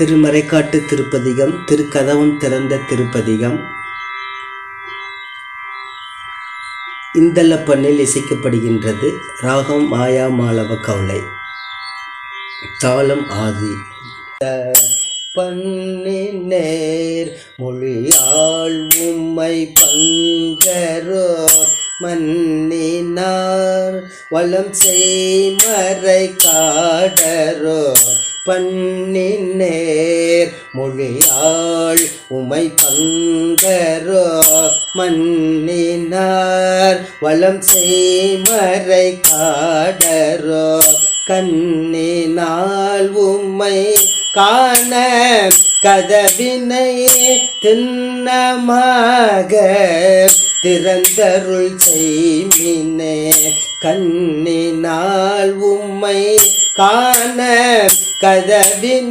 திருமறைக்காட்டு திருப்பதிகம், திருக்கதவம் திறந்த திருப்பதிகம். இந்தளப்பண்ணில் இசைக்கப்படுகின்றது. ராகம் மாயா மாளவ கௌளை. தாளம் ஆதி. பண்ணினேர் மொழியாள் உம்மை பங்கரோ மன்னினார் வளம் செய்மறை காடரோ. பண்ணினேர் மொழியாள் உமை பங்கரோ மன்னினார் வளம் செய்மறை காடரோ. கண்ணினால் உம்மை காண கதவினை திண்ணமாக திறந்தருள் செய்மினே. கண்ணினால் உம்மை காண கதவினை